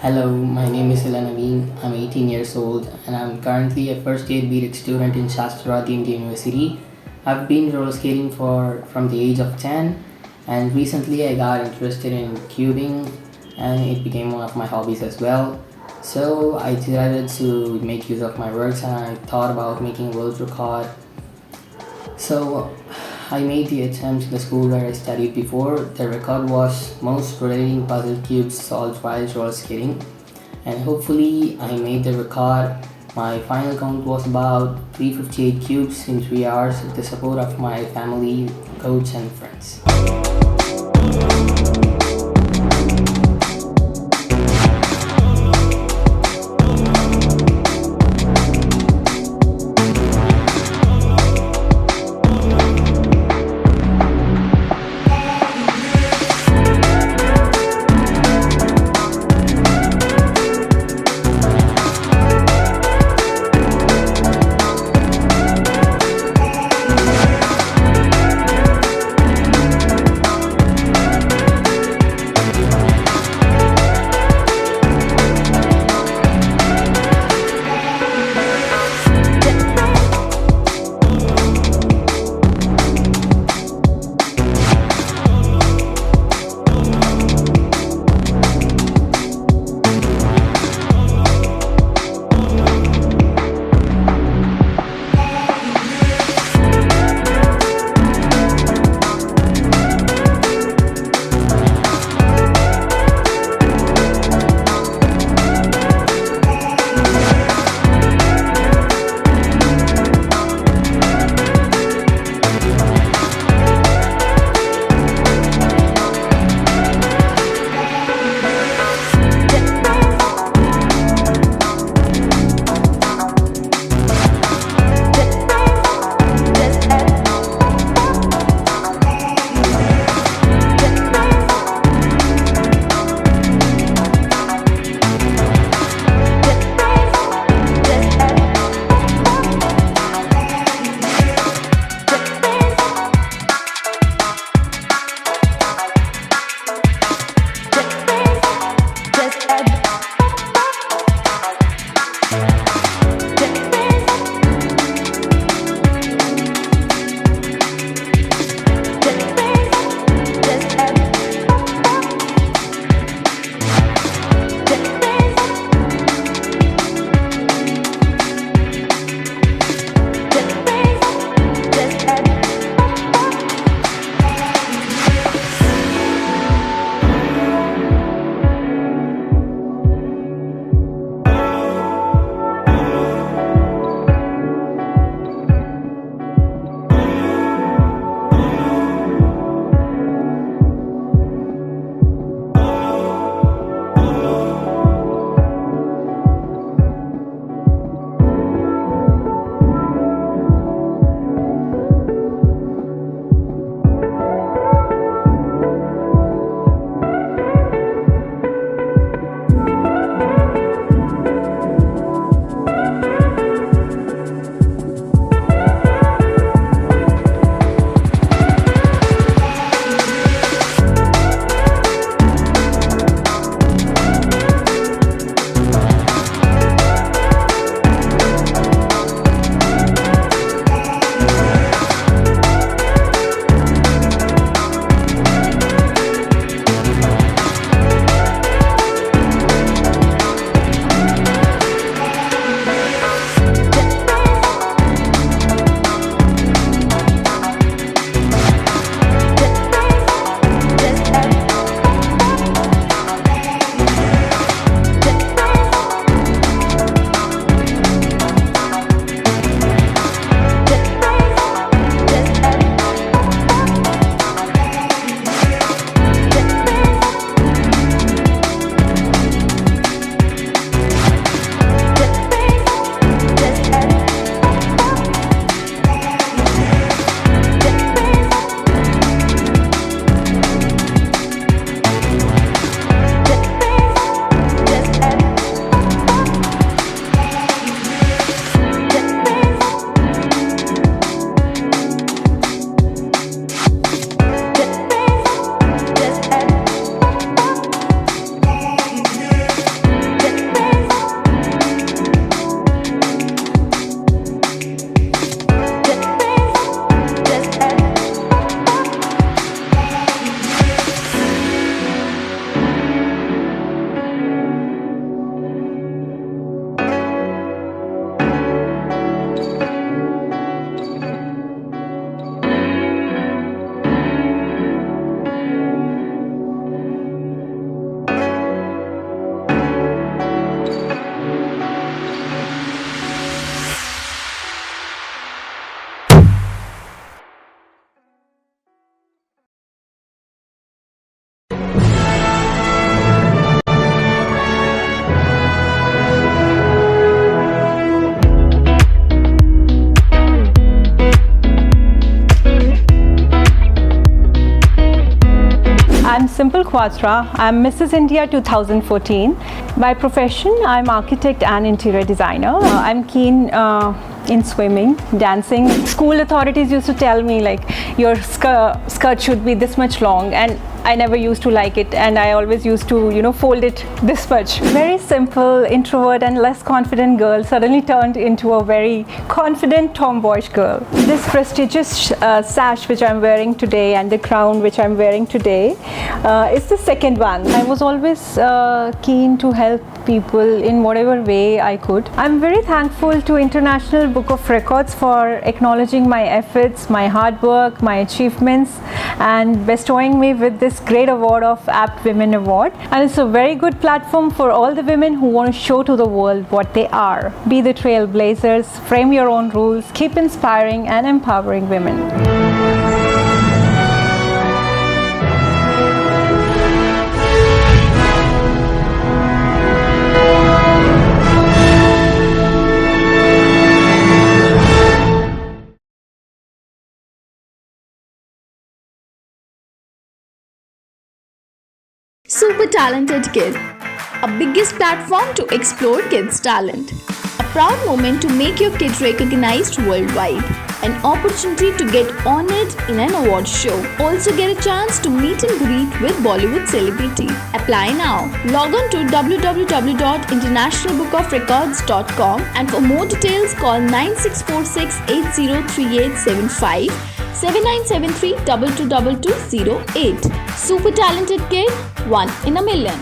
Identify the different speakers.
Speaker 1: Hello, my name is ELA NAVEEN. I'm 18 years old and I'm currently a first year BTech student in Shastrati Indian University. I've been roller skating from the age of 10, and recently I got interested in cubing and it became one of my hobbies as well. So I decided to make use of my works and I thought about making a world record. So I made the attempt in the school where I studied before. The record was most rotating puzzle cubes solved while roller skating, and hopefully I made the record. My final count was about 358 cubes in 3 hours with the support of my family, coach, and friends.
Speaker 2: I'm Simple Quatra. I'm Mrs. India 2014. By profession, I'm architect and interior designer. I'm keen in swimming, dancing. School authorities used to tell me like your skirt should be this much long, and I never used to like it, and I always used to fold it this much. Very simple, introvert and less confident girl suddenly turned into a very confident tomboyish girl. This prestigious sash which I'm wearing today and the crown which I'm wearing today is the second one. I was always keen to help people in whatever way I could. I'm very thankful to International Book of Records for acknowledging my efforts, my hard work, my achievements, and bestowing me with this great award of Apt Women Award. And it's a very good platform for all the women who want to show to the world what they are. Be the trailblazers, frame your own rules, keep inspiring and empowering women.
Speaker 3: Super Talented Kid, a biggest platform to explore kids' talent. A proud moment to make your kid recognized worldwide. An opportunity to get honored in an award show. Also get a chance to meet and greet with Bollywood celebrity. Apply now. Log on to www.internationalbookofrecords.com and for more details call 9646 803875 7973 222208. Super Talented Kid, one in a million.